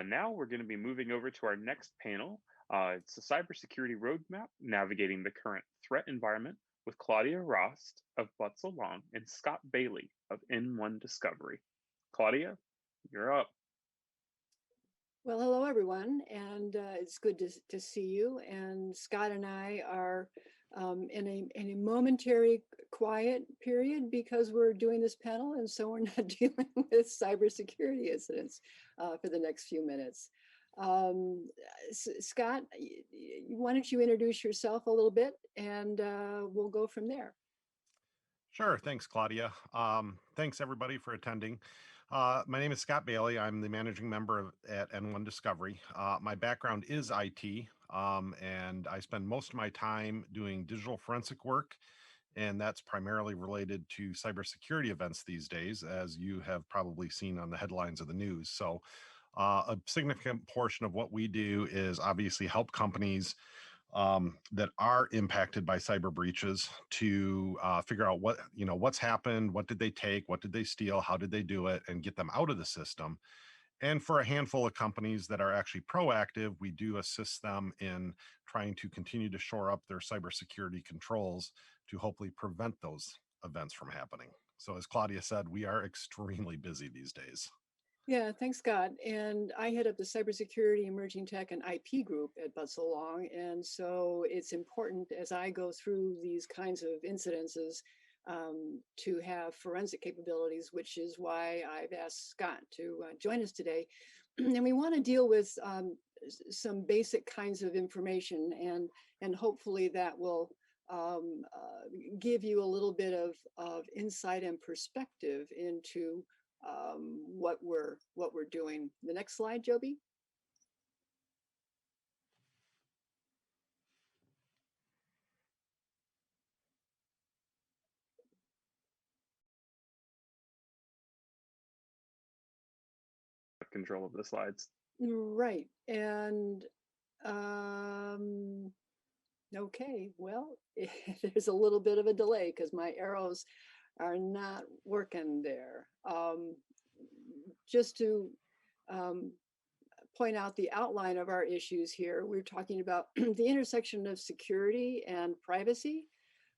Now we're going to be moving over to our next panel. It's the Cybersecurity Roadmap, Navigating the Current Threat Environment with Claudia Rast of Butzel and Scott Bailey of N1 Discovery. Claudia, you're up. Well, hello, everyone, and it's good to see you. And Scott and I are in a momentary quiet period because we're doing this panel, and so we're not dealing with cybersecurity incidents for the next few minutes. Scott, why don't you introduce yourself a little bit, and we'll go from there. Sure. Thanks, Claudia. Thanks, everybody, for attending. My name is Scott Bailey. I'm the managing member at N1 Discovery. My background is IT, and I spend most of my time doing digital forensic work, and that's primarily related to cybersecurity events these days, as you have probably seen on the headlines of the news. So a significant portion of what we do is obviously help companies that are impacted by cyber breaches to figure out what's happened, what did they take, what did they steal, how did they do it, and get them out of the system. And for a handful of companies that are actually proactive, we do assist them in trying to continue to shore up their cybersecurity controls to hopefully prevent those events from happening. So as Claudia said, we are extremely busy these days. Yeah, thanks, Scott. And I head up the Cybersecurity, Emerging Tech, and IP group at Butzel. And so it's important as I go through these kinds of incidences to have forensic capabilities, which is why I've asked Scott to join us today. And we want to deal with some basic kinds of information, and hopefully that will give you a little bit of insight and perspective into what we're doing. The next slide, Joby. Control of the slides. Right, and okay, well, there's a little bit of a delay because my arrows are not working there. Just to point out the outline of our issues here, we're talking about the intersection of security and privacy.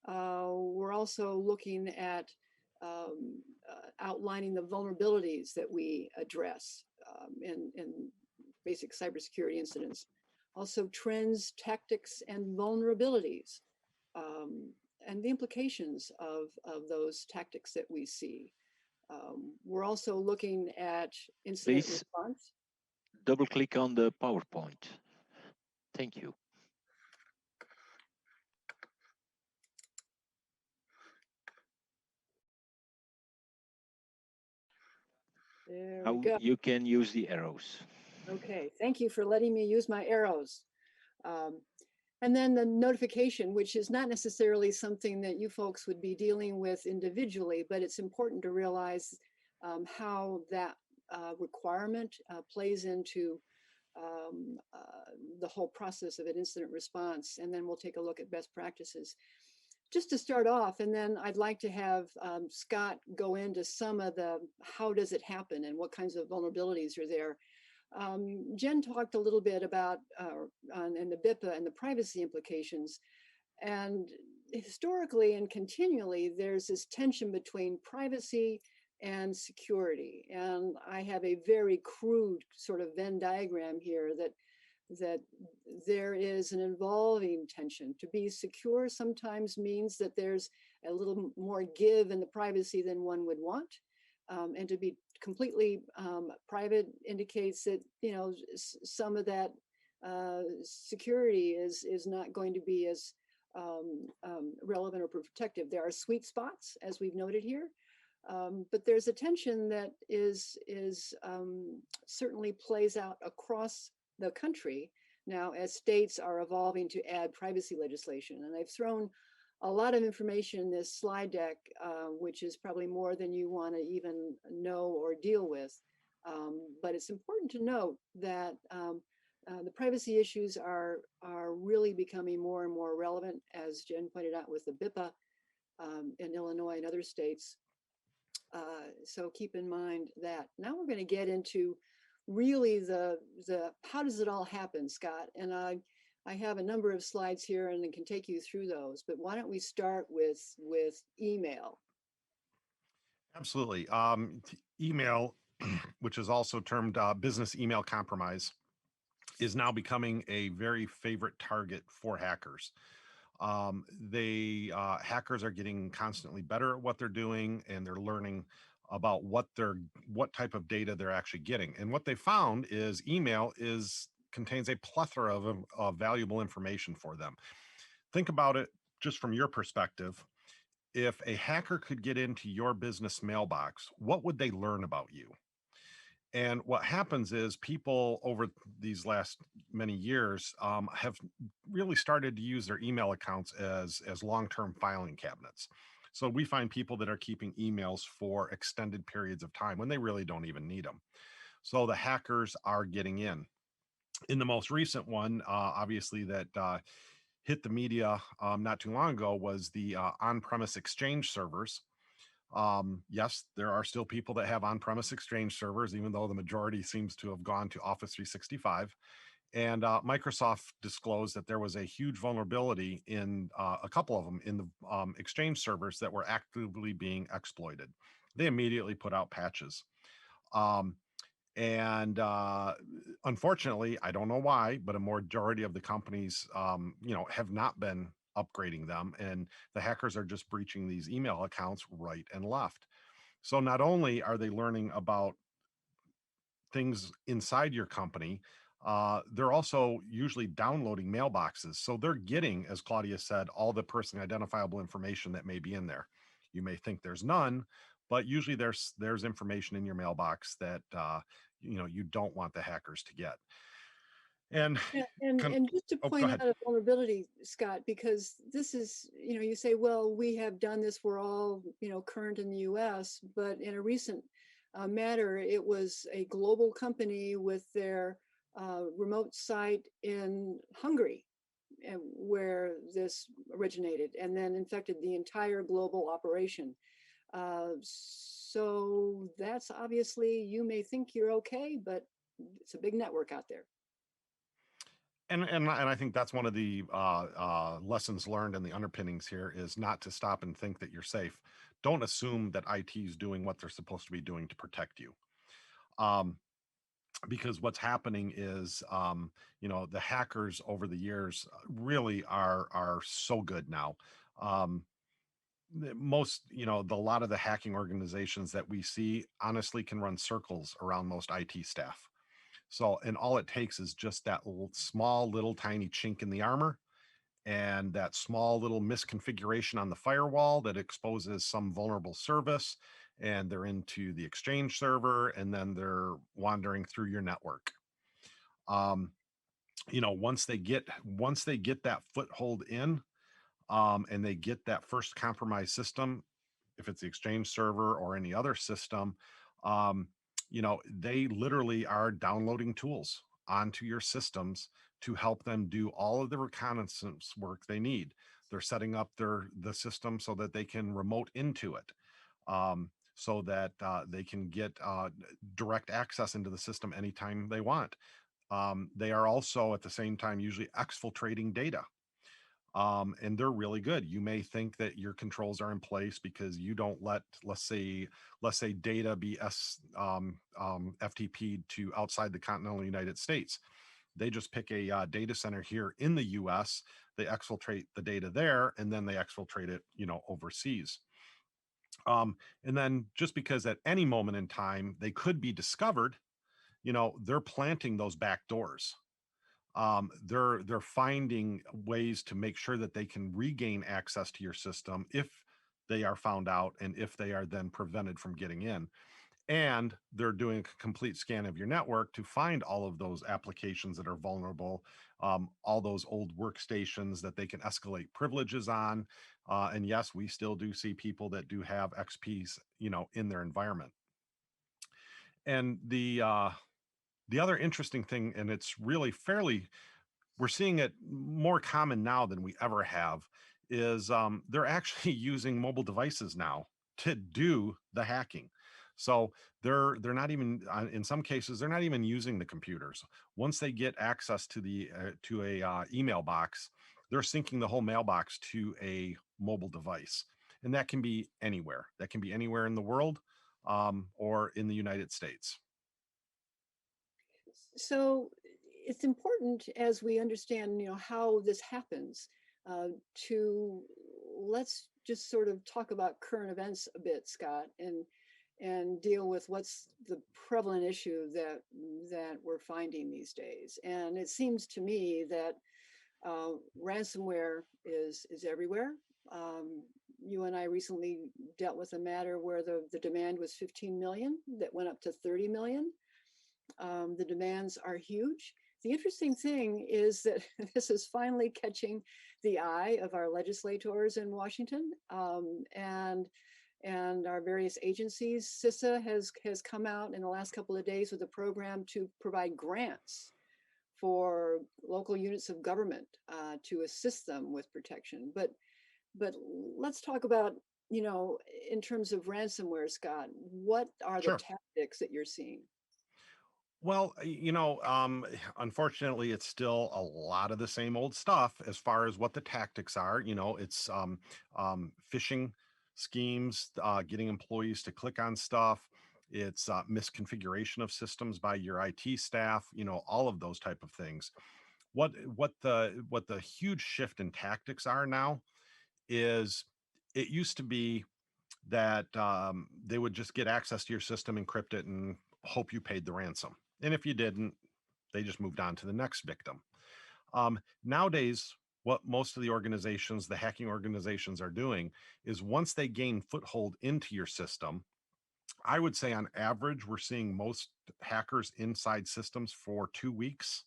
We're also looking at outlining the vulnerabilities that we address in basic cybersecurity incidents. Also trends, tactics, and vulnerabilities, and the implications of those tactics that we see. We're also looking at incident response. Double click on the PowerPoint. Thank you. There we go. You can use the arrows. Okay, thank you for letting me use my arrows. And then the notification, which is not necessarily something that you folks would be dealing with individually, but it's important to realize how that requirement plays into the whole process of an incident response. And then we'll take a look at best practices. Just to start off, and then I'd like to have Scott go into some of the how does it happen and what kinds of vulnerabilities are there. Jen talked a little bit about and the BIPA and the privacy implications. And historically and continually, there's this tension between privacy and security. And I have a very crude sort of Venn diagram here that there is an evolving tension. To be secure sometimes means that there's a little more give in the privacy than one would want. And to be completely private indicates that, you know, some of that security is not going to be as relevant or protective. There are sweet spots, as we've noted here, but there's a tension that is certainly plays out across the country now as states are evolving to add privacy legislation. And I've thrown a lot of information in this slide deck, which is probably more than you want to even know or deal with. But it's important to note that the privacy issues are really becoming more and more relevant, as Jen pointed out with the BIPA in Illinois and other states. So keep in mind that. Now we're going to get into really the how does it all happen, Scott? And I have a number of slides here and I can take you through those, but why don't we start with email? Absolutely. Email, which is also termed business email compromise, is now becoming a very favorite target for hackers. Hackers are getting constantly better at what they're doing, and they're learning about what type of data they're actually getting. And what they found is email contains a plethora of valuable information for them. Think about it just from your perspective. If a hacker could get into your business mailbox, what would they learn about you? And what happens is people over these last many years have really started to use their email accounts as long-term filing cabinets. So we find people that are keeping emails for extended periods of time when they really don't even need them. So the hackers are getting in. In the most recent one, obviously that hit the media not too long ago was the on-premise Exchange servers. Yes, there are still people that have on-premise Exchange servers, even though the majority seems to have gone to Office 365. And Microsoft disclosed that there was a huge vulnerability in a couple of them in the Exchange servers that were actively being exploited. They immediately put out patches. Um, and unfortunately, I don't know why, but a majority of the companies, have not been upgrading them, and the hackers are just breaching these email accounts right and left. So not only are they learning about things inside your company, they're also usually downloading mailboxes. So they're getting, as Claudia said, all the personally identifiable information that may be in there. You may think there's none, but usually there's information in your mailbox that you don't want the hackers to get. And And just to go point ahead. out a vulnerability, Scott, because this is, you say, well, we have done this, we're all, current in the US, but in a recent matter, it was a global company with their remote site in Hungary, where this originated, and then infected the entire global operation. So that's obviously, you may think you're okay, but it's a big network out there. And I think that's one of the lessons learned and the underpinnings here is not to stop and think that you're safe. Don't assume that IT is doing what they're supposed to be doing to protect you. Because what's happening is, the hackers over the years really are so good now. A lot of the hacking organizations that we see honestly can run circles around most IT staff. So, and all it takes is just that small, little tiny chink in the armor and that small little misconfiguration on the firewall that exposes some vulnerable service, and they're into the Exchange server, and then they're wandering through your network. Once they get that foothold in, and they get that first compromised system, if it's the Exchange server or any other system, um, they literally are downloading tools onto your systems to help them do all of the reconnaissance work they need. They're setting up the system so that they can remote into it, so that they can get direct access into the system anytime they want. They are also at the same time usually exfiltrating data, and they're really good. You may think that your controls are in place because you don't let, let's say data be FTP'd to outside the continental United States. They just pick a data center here in the US, they exfiltrate the data there, and then they exfiltrate it, overseas. And then just because at any moment in time they could be discovered, they're planting those back doors. They're finding ways to make sure that they can regain access to your system if they are found out and if they are then prevented from getting in. And they're doing a complete scan of your network to find all of those applications that are vulnerable, all those old workstations that they can escalate privileges on. And yes, we still do see people that do have XPs, in their environment. And the other interesting thing, and it's really we're seeing it more common now than we ever have, is they're actually using mobile devices now to do the hacking. So they're not even in some cases they're not even using the computers. Once they get access to the to a email box, they're syncing the whole mailbox to a mobile device, and that can be anywhere. That can be anywhere in the world, or in the United States. So it's important as we understand, how this happens, to let's just sort of talk about current events a bit, Scott, and deal with what's the prevalent issue that we're finding these days. And it seems to me that ransomware is everywhere. You and I recently dealt with a matter where the demand was 15 million that went up to 30 million. The demands are huge. The interesting thing is that this is finally catching the eye of our legislators in Washington, and our various agencies. CISA has come out in the last couple of days with a program to provide grants for local units of government to assist them with protection. But let's talk about, in terms of ransomware, Scott, what are the Sure. tactics that you're seeing? Well, unfortunately, it's still a lot of the same old stuff as far as what the tactics are. It's phishing schemes, getting employees to click on stuff. It's misconfiguration of systems by your IT staff. All of those type of things. What the huge shift in tactics are now is it used to be that they would just get access to your system, encrypt it, and hope you paid the ransom. And if you didn't, they just moved on to the next victim. Nowadays, what most of the organizations, the hacking organizations, are doing is once they gain foothold into your system, I would say on average, we're seeing most hackers inside systems for 2 weeks.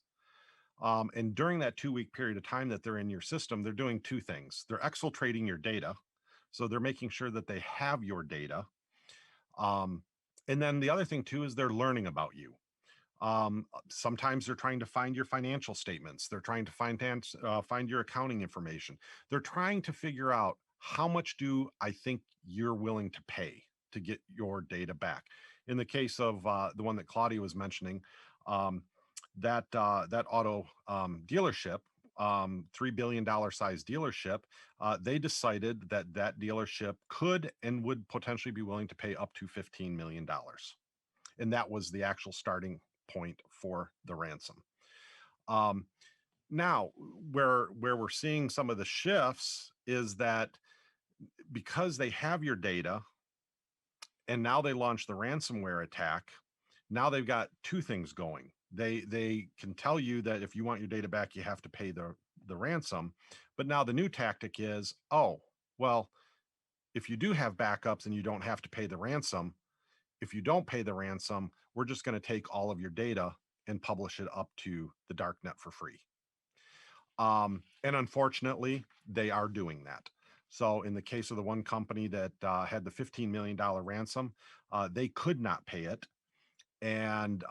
And during that 2 week period of time that they're in your system, they're doing two things. They're exfiltrating your data. So they're making sure that they have your data. Um, and then the other thing too is they're learning about you. Sometimes they're trying to find your financial statements. They're trying to find your accounting information. They're trying to figure out how much do I think you're willing to pay to get your data back. In the case of the one that Claudia was mentioning, um, that auto dealership, $3 billion size dealership, they decided that that dealership could and would potentially be willing to pay up to $15 million, and that was the actual starting point for the ransom. Um, Now, where we're seeing some of the shifts is that because they have your data, and now they launch the ransomware attack. Now they've got two things going. They can tell you that if you want your data back, you have to pay the ransom. But now the new tactic is, oh, well, if you do have backups and you don't have to pay the ransom, if you don't pay the ransom, we're just going to take all of your data and publish it up to the darknet for free. And unfortunately, they are doing that. So in the case of the one company that had the $15 million ransom, they could not pay it. And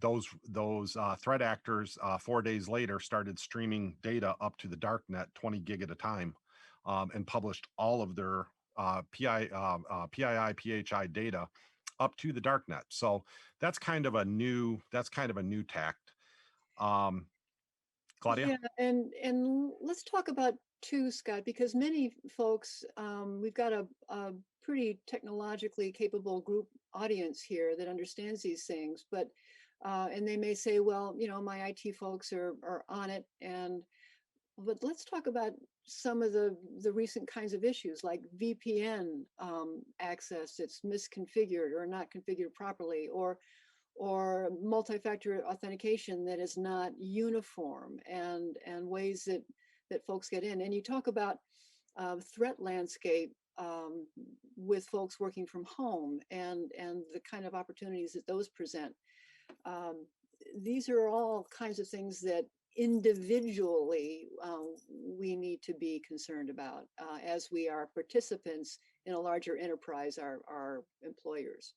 those threat actors 4 days later started streaming data up to the darknet 20 gig at a time, and published all of their PII PHI data up to the darknet. So that's kind of a new tact. Um, Claudia? Yeah, and let's talk about too, Scott, because many folks, we've got a pretty technologically capable group audience here that understands these things, but and they may say, well, my IT folks are on it, but let's talk about some of the recent kinds of issues like VPN access that's misconfigured or not configured properly, or multi-factor authentication that is not uniform, and ways that folks get in. And you talk about threat landscape, with folks working from home, and the kind of opportunities that those present. Um, these are all kinds of things that individually we need to be concerned about as we are participants in a larger enterprise, our employers.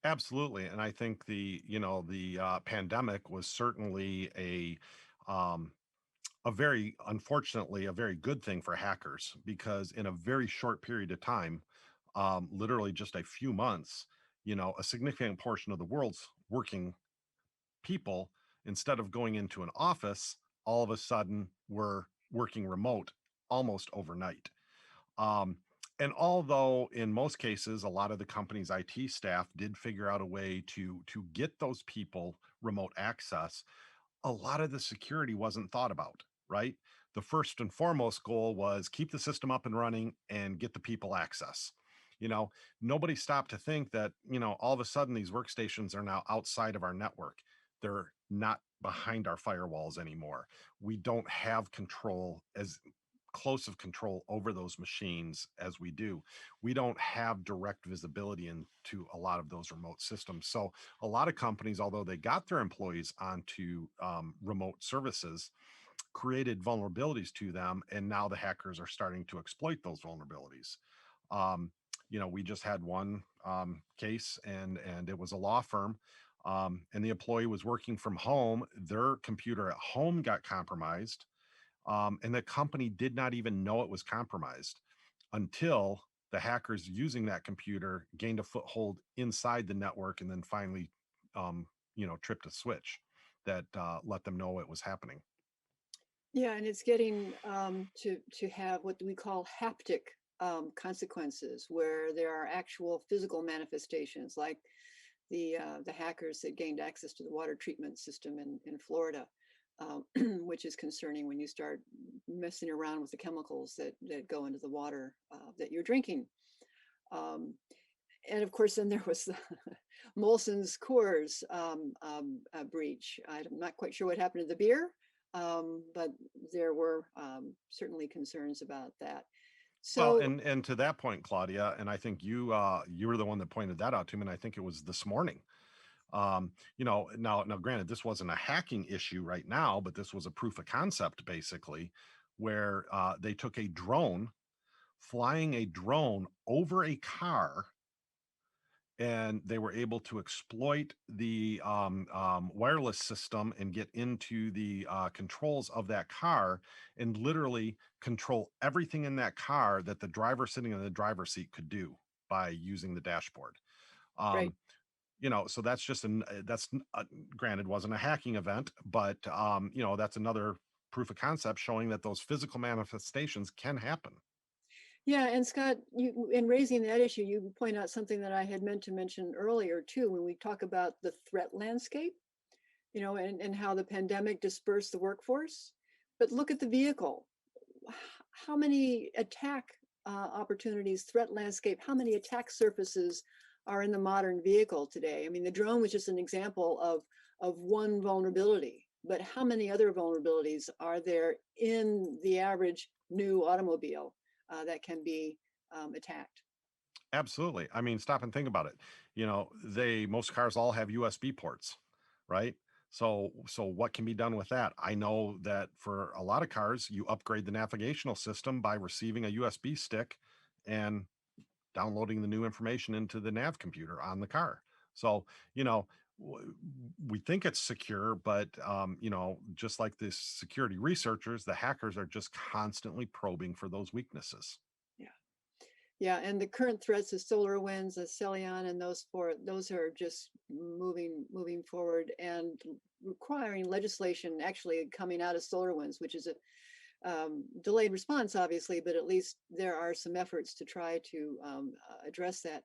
Absolutely, and I think the pandemic was certainly um, a very unfortunately a very good thing for hackers, because in a very short period of time, literally just a few months, a significant portion of the world's working people, instead of going into an office, all of a sudden were working remote almost overnight. Um, and although in most cases, a lot of the company's IT staff did figure out a way to get those people remote access, a lot of the security wasn't thought about, right? The first and foremost goal was keep the system up and running and get the people access. You know, Nobody stopped to think that, all of a sudden these workstations are now outside of our network. They're not behind our firewalls anymore. We don't have control, as close of control over those machines as we do. We don't have direct visibility into a lot of those remote systems. So a lot of companies, although they got their employees onto remote services, created vulnerabilities to them, and now the hackers are starting to exploit those vulnerabilities. Um, we just had one case, and it was a law firm, and the employee was working from home. Their computer at home got compromised, and the company did not even know it was compromised until the hackers using that computer gained a foothold inside the network, and then finally, tripped a switch that let them know it was happening. Yeah, and it's getting to have what we call haptic consequences, where there are actual physical manifestations, like the hackers that gained access to the water treatment system in Florida, which is concerning when you start messing around with the chemicals that go into the water that you're drinking. And of course, then there was the Molson's Coors breach. I'm not quite sure what happened to the beer, but there were certainly concerns about that. Well, So and to that point, Claudia, and I think you were the one that pointed that out to me, and I think it was this morning. Now granted, this wasn't a hacking issue right now, but this was a proof of concept, basically, where they took a drone, flying a drone over a car, and they were able to exploit the wireless system and get into the controls of that car, and literally control everything in that car that the driver sitting in the driver's seat could do by using the dashboard. right. Um, so that's just granted, wasn't a hacking event, but that's another proof of concept showing that those physical manifestations can happen. Yeah, and Scott, you in raising that issue, you point out something that I had meant to mention earlier too, when we talk about the threat landscape, and how the pandemic dispersed the workforce. But look at the vehicle. How many attack opportunities, threat landscape, how many attack surfaces are in the modern vehicle today? I mean, the drone was just an example of one vulnerability, but how many other vulnerabilities are there in the average new automobile that can be attacked? Absolutely. I mean, stop and think about it. Most cars all have USB ports, right? So what can be done with that? I know that for a lot of cars, you upgrade the navigational system by receiving a USB stick and downloading the new information into the nav computer on the car. So, we think it's secure, but just like the security researchers, the hackers are just constantly probing for those weaknesses. Yeah. Yeah, and the current threats of SolarWinds, the Celion, and those are just moving forward and requiring legislation actually coming out of SolarWinds, which is a delayed response, obviously, but at least there are some efforts to try to address that.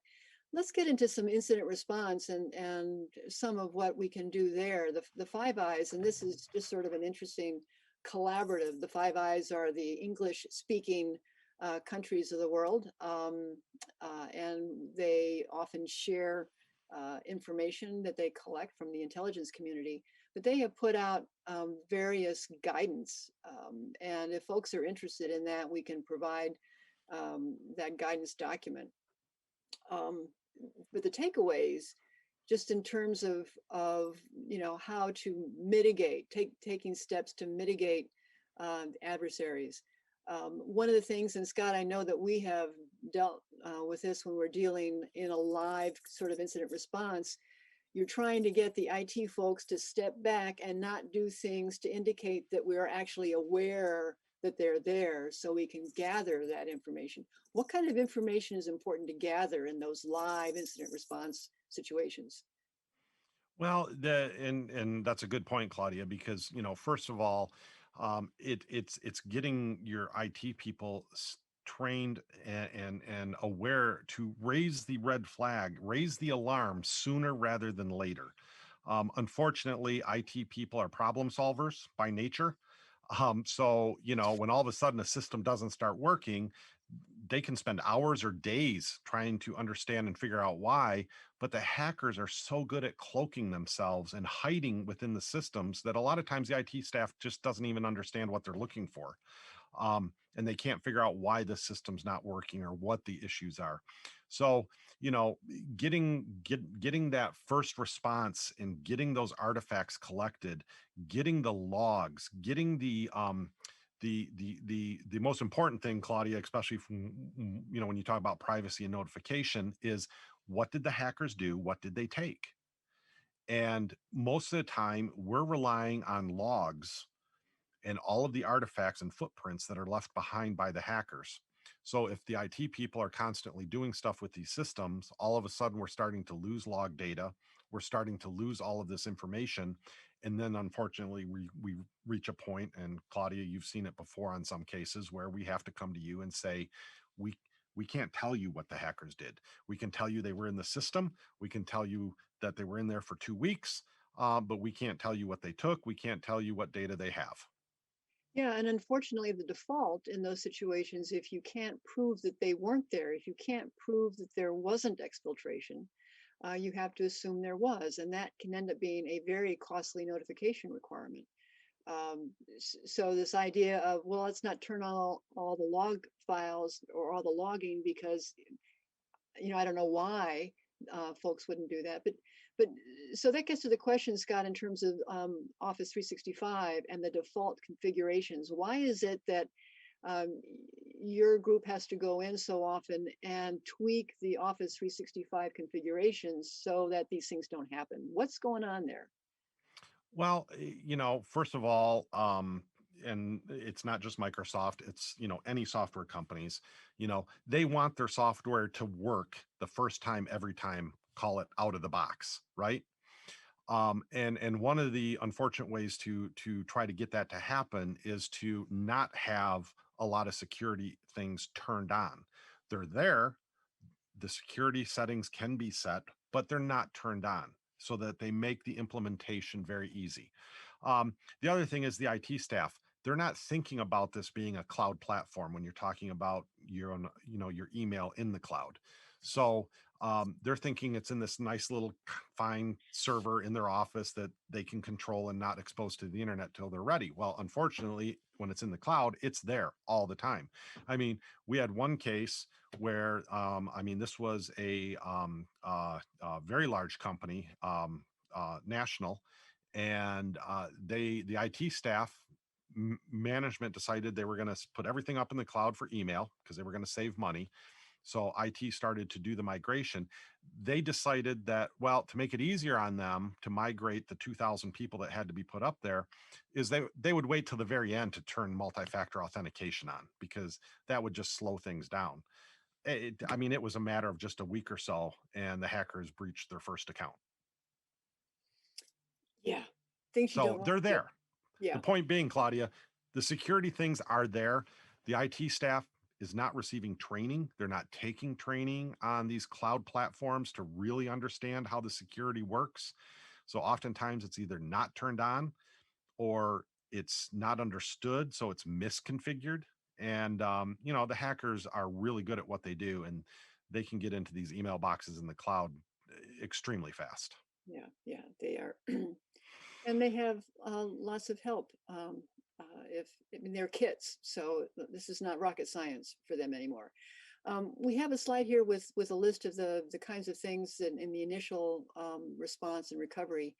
Let's get into some incident response and some of what we can do there. The Five Eyes, and this is just sort of an interesting collaborative. The Five Eyes are the English-speaking countries of the world, and they often share information that they collect from the intelligence community. But they have put out various guidance, and if folks are interested in that, we can provide that guidance document. But the takeaways, just in terms of how to mitigate, taking steps to mitigate adversaries. One of the things, and Scott, I know that we have dealt with this when we're dealing in a live sort of incident response. You're trying to get the IT folks to step back and not do things to indicate that we are actually aware that they're there, so we can gather that information. What kind of information is important to gather in those live incident response situations. Well, and that's a good point, Claudia, because first of all, it's getting your IT people trained and aware to raise the red flag, raise the alarm sooner rather than later. Unfortunately, IT people are problem solvers by nature. So when all of a sudden a system doesn't start working, they can spend hours or days trying to understand and figure out why, but the hackers are so good at cloaking themselves and hiding within the systems that a lot of times the IT staff just doesn't even understand what they're looking for. And they can't figure out why the system's not working or what the issues are. So, getting that first response and getting those artifacts collected, getting the logs, getting the most important thing, Claudia, especially from when you talk about privacy and notification, is what did the hackers do? What did they take? And most of the time, we're relying on logs and all of the artifacts and footprints that are left behind by the hackers. So if the IT people are constantly doing stuff with these systems, all of a sudden we're starting to lose log data. We're starting to lose all of this information. And then unfortunately, we reach a point, and Claudia, you've seen it before on some cases, where we have to come to you and say, we we can't tell you what the hackers did. We can tell you they were in the system. We can tell you that they were in there for 2 weeks, but we can't tell you what they took. We can't tell you what data they have. Yeah, and unfortunately, the default in those situations, if you can't prove that they weren't there, if you can't prove that there wasn't exfiltration, you have to assume there was, and that can end up being a very costly notification requirement. So this idea of, well, let's not turn on all the log files or all the logging because, I don't know why folks wouldn't do that, but so that gets to the question, Scott, in terms of Office 365 and the default configurations. Why is it that your group has to go in so often and tweak the Office 365 configurations so that these things don't happen? What's going on there? Well, first of all, and it's not just Microsoft, it's, any software companies, they want their software to work the first time, every time, call it out of the box, right? And one of the unfortunate ways to try to get that to happen is to not have a lot of security things turned on. They're there, the security settings can be set, but they're not turned on so that they make the implementation very easy. The other thing is the IT staff. They're not thinking about this being a cloud platform when you're talking about your own, your email in the cloud. So they're thinking it's in this nice little fine server in their office that they can control and not expose to the internet till they're ready. Well, unfortunately, when it's in the cloud, it's there all the time. I mean, we had one case where this was a very large company, national, and the IT staff management decided they were going to put everything up in the cloud for email because they were going to save money. So IT started to do the migration. They decided that, well, to make it easier on them to migrate the 2,000 people that had to be put up there, is they would wait till the very end to turn multi-factor authentication on, because that would just slow things down. It was a matter of just a week or so, and the hackers breached their first account. Yeah, things you don't So want they're to do. there. Yeah. The point being, Claudia, the security things are there. The IT staff is not receiving training. They're not taking training on these cloud platforms to really understand how the security works. So oftentimes it's either not turned on or it's not understood, so it's misconfigured. And the hackers are really good at what they do, and they can get into these email boxes in the cloud extremely fast. Yeah, they are. And they have lots of help. They're kids, so this is not rocket science for them anymore. We have a slide here with a list of the kinds of things in the initial response and recovery.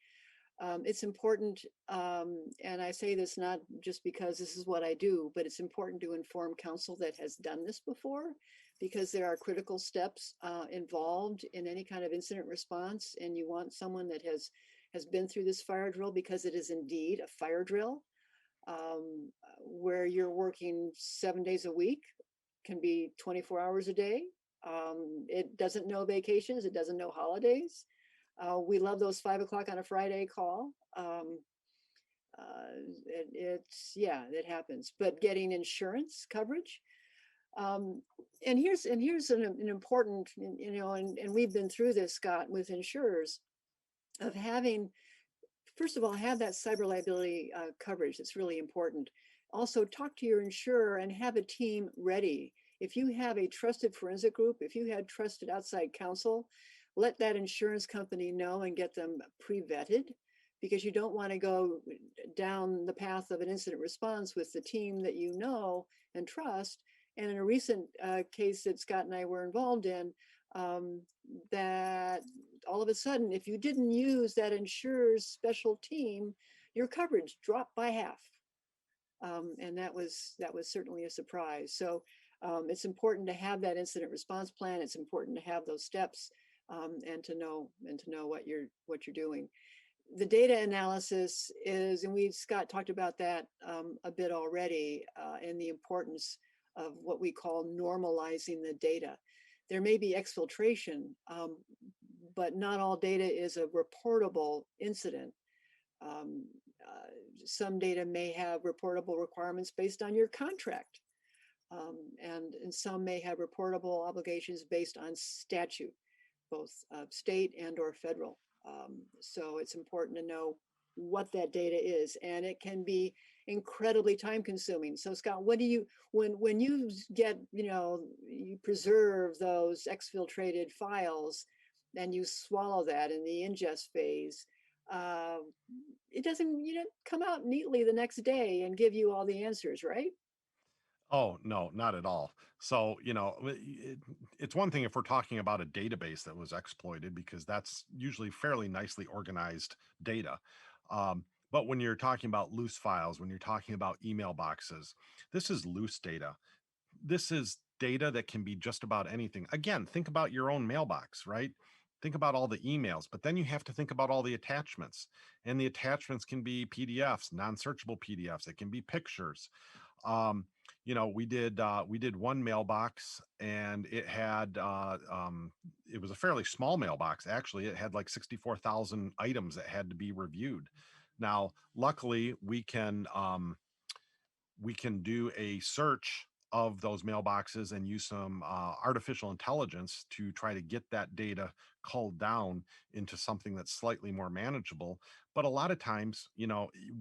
It's important, and I say this not just because this is what I do, but it's important to inform counsel that has done this before, because there are critical steps involved in any kind of incident response, and you want someone that has been through this fire drill, because it is indeed a fire drill where you're working 7 days a week, can be 24 hours a day. It doesn't know vacations, it doesn't know holidays. We love those 5 o'clock on a Friday call. Yeah, it happens. But getting insurance coverage, and here's an important, and we've been through this, Scott, with insurers, of having, first of all, have that cyber liability coverage. It's really important. Also, talk to your insurer and have a team ready. If you have a trusted forensic group, if you had trusted outside counsel, let that insurance company know and get them pre-vetted, because you don't want to go down the path of an incident response with the team that you know and trust. And in a recent case that Scott and I were involved in, that all of a sudden, if you didn't use that insurer's special team, your coverage dropped by half. And that was certainly a surprise. So it's important to have that incident response plan. It's important to have those steps, and to know what you're doing. The data analysis is, and Scott talked about that a bit already, and the importance of what we call normalizing the data. There may be exfiltration, but not all data is a reportable incident. Some data may have reportable requirements based on your contract, and some may have reportable obligations based on statute, both state and or federal. So it's important to know what that data is, and it can be incredibly time consuming. So Scott, what do you, when you get, you preserve those exfiltrated files and you swallow that in the ingest phase, it doesn't, come out neatly the next day and give you all the answers, right? Oh, no, not at all. So, it's one thing if we're talking about a database that was exploited, because that's usually fairly nicely organized data. But when you're talking about loose files, when you're talking about email boxes, this is loose data. This is data that can be just about anything. Again, think about your own mailbox, right? Think about all the emails, but then you have to think about all the attachments. And the attachments can be PDFs, non-searchable PDFs. It can be pictures. We did one mailbox, and it had it was a fairly small mailbox. Actually, it had like 64,000 items that had to be reviewed. Now, luckily, we can do a search of those mailboxes and use some artificial intelligence to try to get that data culled down into something that's slightly more manageable. But a lot of times,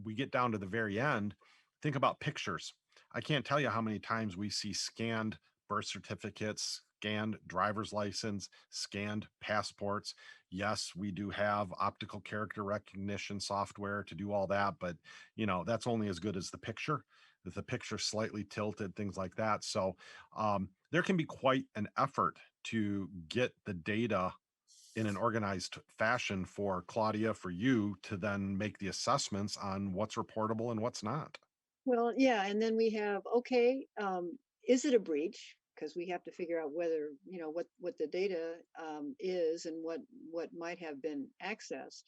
we get down to the very end. Think about pictures. I can't tell you how many times we see scanned birth certificates, scanned driver's license, scanned passports. Yes, we do have optical character recognition software to do all that, but that's only as good as the picture. If the picture slightly tilted, things like that. So there can be quite an effort to get the data in an organized fashion for Claudia, for you to then make the assessments on what's reportable and what's not. Well, yeah, and then we have, okay, is it a breach? Because we have to figure out whether, what the data is and what might have been accessed.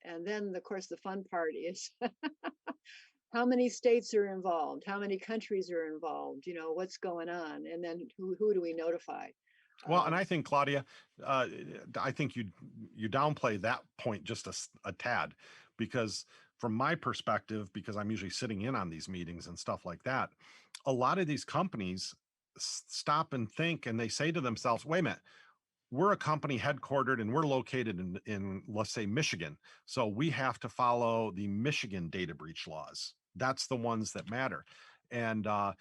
And then, of course, the fun part is how many states are involved, how many countries are involved, what's going on, and then who do we notify? Well, and I think, Claudia, I think you downplay that point just a tad, because from my perspective, because I'm usually sitting in on these meetings and stuff like that, a lot of these companies stop and think, and they say to themselves, wait a minute, we're a company headquartered and we're located in let's say Michigan, so we have to follow the Michigan data breach laws. That's the ones that matter. And I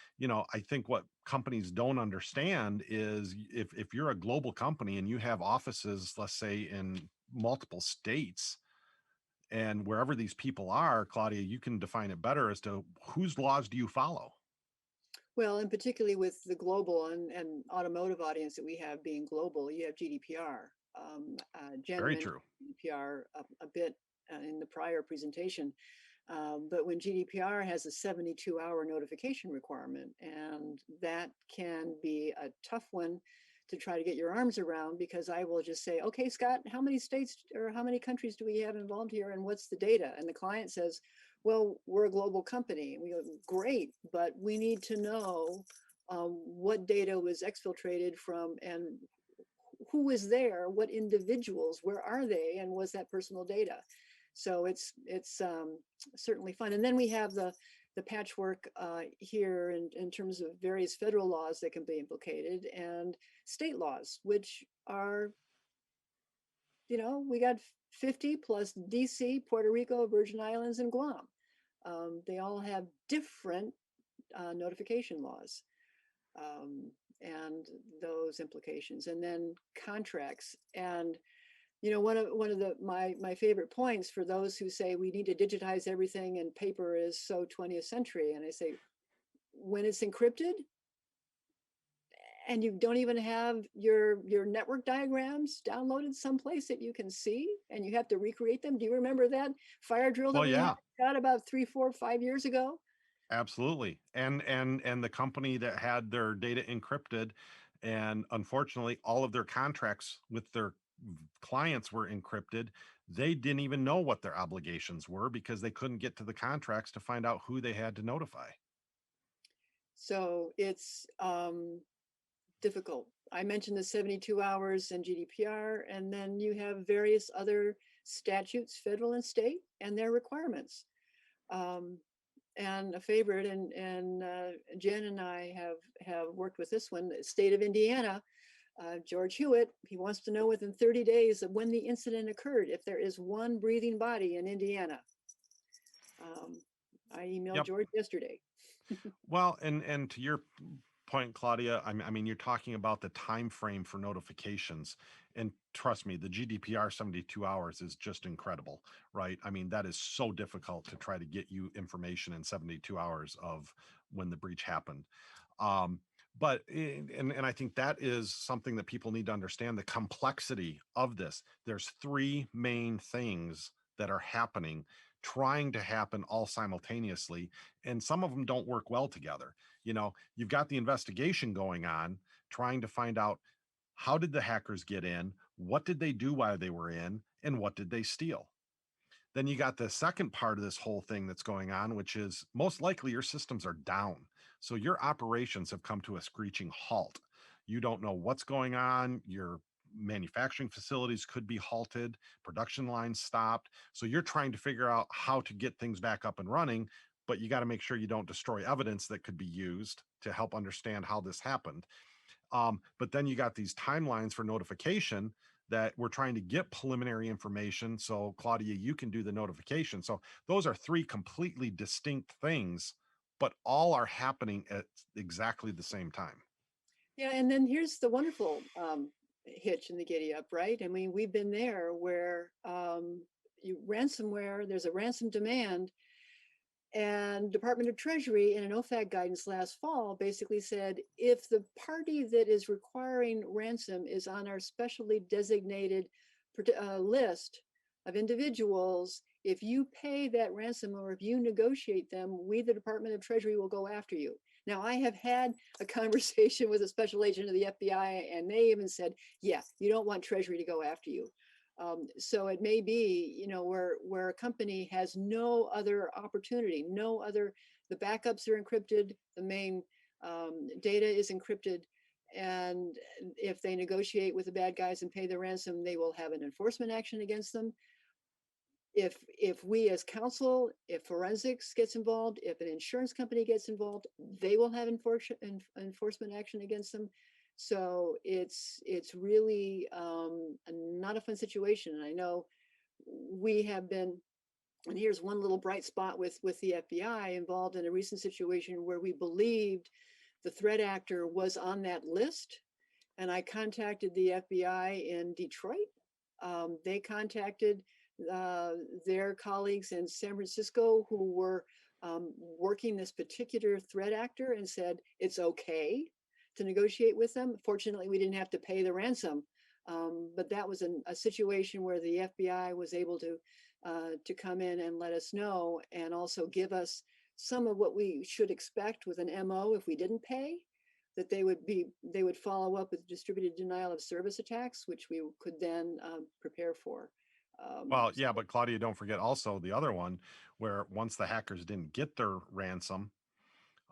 think what companies don't understand is if you're a global company and you have offices, let's say in multiple states, and wherever these people are, Claudia, you can define it better as to whose laws do you follow. Well, and particularly with the global and automotive audience that we have being global, you have GDPR. Jen Very mentioned true. GDPR a bit in the prior presentation. But when GDPR has a 72-hour notification requirement, and that can be a tough one to try to get your arms around, because I will just say, okay, Scott, how many states or how many countries do we have involved here, and what's the data? And the client says, well, we're a global company. And we go, great, but we need to know what data was exfiltrated from and who is there, what individuals, where are they, and was that personal data? So it's certainly fun. And then we have the patchwork here in terms of various federal laws that can be implicated and state laws, which are, we got 50 plus DC, Puerto Rico, Virgin Islands, and Guam. They all have different notification laws and those implications, and then contracts. And one of my favorite points for those who say we need to digitize everything and paper is so 20th century, and I say, when it's encrypted and you don't even have your network diagrams downloaded someplace that you can see, and you have to recreate them. Do you remember that fire drill that we had about 3, 4, 5 years ago? Absolutely. And the company that had their data encrypted, and unfortunately all of their contracts with their clients were encrypted, they didn't even know what their obligations were because they couldn't get to the contracts to find out who they had to notify. So it's difficult. I mentioned the 72 hours and GDPR, and then you have various other statutes, federal and state, and their requirements. And a favorite, and Jen and I have worked with this one, the state of Indiana, George Hewitt, he wants to know within 30 days of when the incident occurred, if there is one breathing body in Indiana. I emailed George yesterday. Well, and to your point, Claudia, I mean, you're talking about the time frame for notifications, and trust me, the GDPR 72 hours is just incredible, right? I mean, that is so difficult to try to get you information in 72 hours of when the breach happened. But I think that is something that people need to understand, the complexity of this. There's three main things that are happening, trying to happen all simultaneously, and some of them don't work well together. You've got the investigation going on, trying to find out, how did the hackers get in, what did they do while they were in, and what did they steal? Then you got the second part of this whole thing that's going on, which is most likely your systems are down. So your operations have come to a screeching halt. You don't know what's going on. Your manufacturing facilities could be halted, production lines stopped. So you're trying to figure out how to get things back up and running, but you got to make sure you don't destroy evidence that could be used to help understand how this happened. But then you got these timelines for notification that we're trying to get preliminary information. So Claudia, you can do the notification. So those are three completely distinct things, but all are happening at exactly the same time. Yeah, and then here's the wonderful hitch in the giddy up, right? I mean, we've been there where ransomware, there's a ransom demand, and Department of Treasury in an OFAC guidance last fall basically said, if the party that is requiring ransom is on our specially designated list of individuals, if you pay that ransom or if you negotiate them, we, the Department of Treasury, will go after you. Now, I have had a conversation with a special agent of the FBI, and they even said, yeah, you don't want Treasury to go after you. So it may be, where a company has no other opportunity, the backups are encrypted, the main data is encrypted, and if they negotiate with the bad guys and pay the ransom, they will have an enforcement action against them. If we as counsel, if forensics gets involved, if an insurance company gets involved, they will have enforcement action against them. So it's really not a fun situation. And I know we have been, and here's one little bright spot with the FBI, involved in a recent situation where we believed the threat actor was on that list. And I contacted the FBI in Detroit. They contacted their colleagues in San Francisco who were working this particular threat actor and said, it's okay to negotiate with them. Fortunately, we didn't have to pay the ransom, but that was a situation where the FBI was able to come in and let us know, and also give us some of what we should expect with an MO if we didn't pay, that they would follow up with distributed denial of service attacks, which we could then prepare for. Well, yeah, but Claudia, don't forget also the other one where once the hackers didn't get their ransom,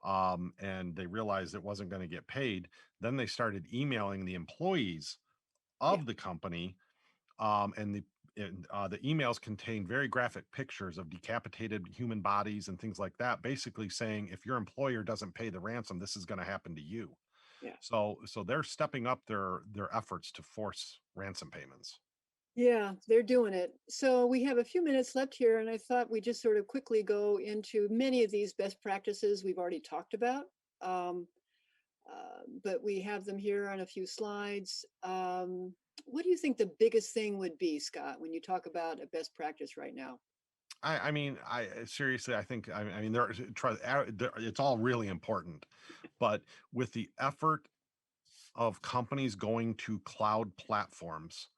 and they realized it wasn't going to get paid, then they started emailing the employees of the company, and the emails contain very graphic pictures of decapitated human bodies and things like that, basically saying if your employer doesn't pay the ransom, this is going to happen to you. Yeah. So they're stepping up their efforts to force ransom payments. Yeah, they're doing it. So we have a few minutes left here, and I thought we'd just sort of quickly go into many of these best practices we've already talked about. But we have them here on a few slides. What do you think the biggest thing would be, Scott, when you talk about a best practice right now? I mean, I seriously, I think, I mean, it's all really important, but with the effort of companies going to cloud platforms,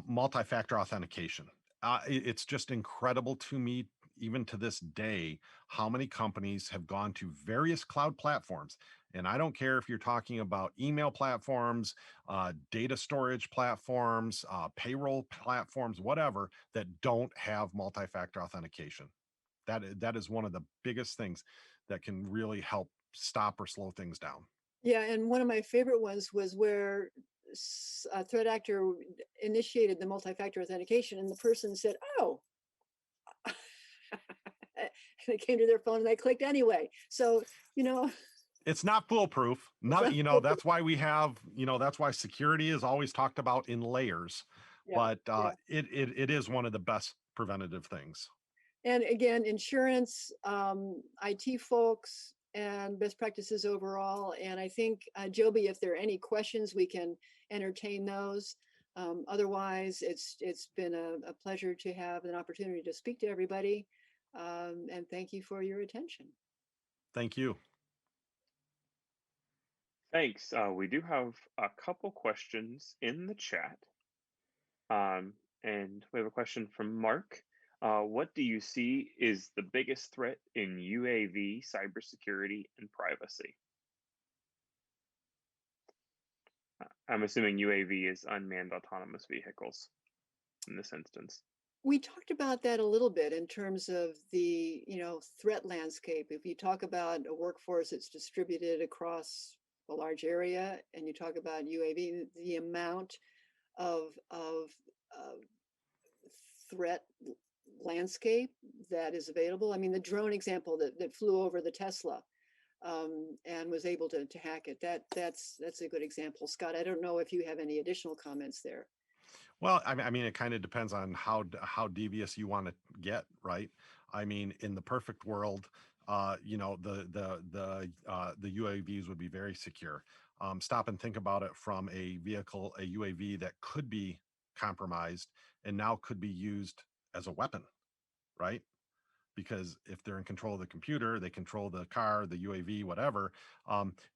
multi-factor authentication. It's just incredible to me, even to this day, how many companies have gone to various cloud platforms. And I don't care if you're talking about email platforms, data storage platforms, payroll platforms, whatever, that don't have multi-factor authentication. That is one of the biggest things that can really help stop or slow things down. Yeah, and one of my favorite ones was where a threat actor initiated the multi-factor authentication, and the person said, "Oh," and they came to their phone and they clicked anyway. So, It's not foolproof. Not, that's why we have, that's why security is always talked about in layers. yeah, But yeah. it is one of the best preventative things. And again, insurance, IT folks, and best practices overall. And I think, Joby, if there are any questions, we can entertain those. Otherwise, it's been a pleasure to have an opportunity to speak to everybody. And thank you for your attention. Thank you. Thanks. We do have a couple questions in the chat. And we have a question from Mark. What do you see is the biggest threat in UAV cybersecurity and privacy? I'm assuming UAV is unmanned autonomous vehicles in this instance. We talked about that a little bit in terms of the, threat landscape. If you talk about a workforce that's distributed across a large area, and you talk about UAV, the amount of threat landscape that is available. I mean, the drone example that flew over the Tesla and was able to hack it. That's a good example. Scott, I don't know if you have any additional comments there. Well, I mean, it kind of depends on how devious you want to get, right? I mean, in the perfect world, the UAVs would be very secure. Stop and think about it from a vehicle, a UAV that could be compromised and now could be used as a weapon, right? Because if they're in control of the computer, they control the car, the UAV, whatever.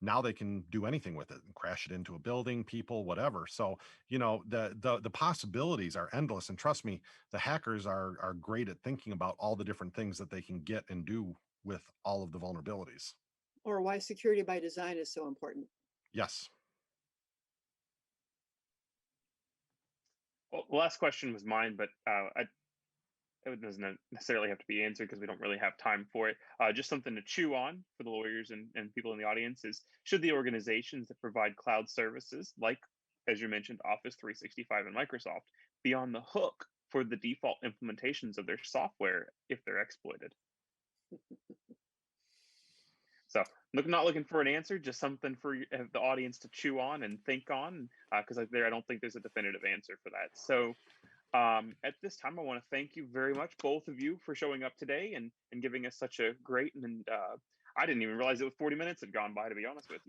Now they can do anything with it and crash it into a building, people, whatever. So, the possibilities are endless. And trust me, the hackers are great at thinking about all the different things that they can get and do with all of the vulnerabilities. Or why security by design is so important. Yes. Well, the last question was mine, but it doesn't necessarily have to be answered because we don't really have time for it. Just something to chew on for the lawyers and people in the audience is, should the organizations that provide cloud services, like, as you mentioned, Office 365 and Microsoft, be on the hook for the default implementations of their software if they're exploited? So not looking for an answer, just something for the audience to chew on and think on, because I don't think there's a definitive answer for that. So at this time, I want to thank you very much, both of you, for showing up today and giving us such a great, and I didn't even realize it was 40 minutes had gone by, to be honest with you.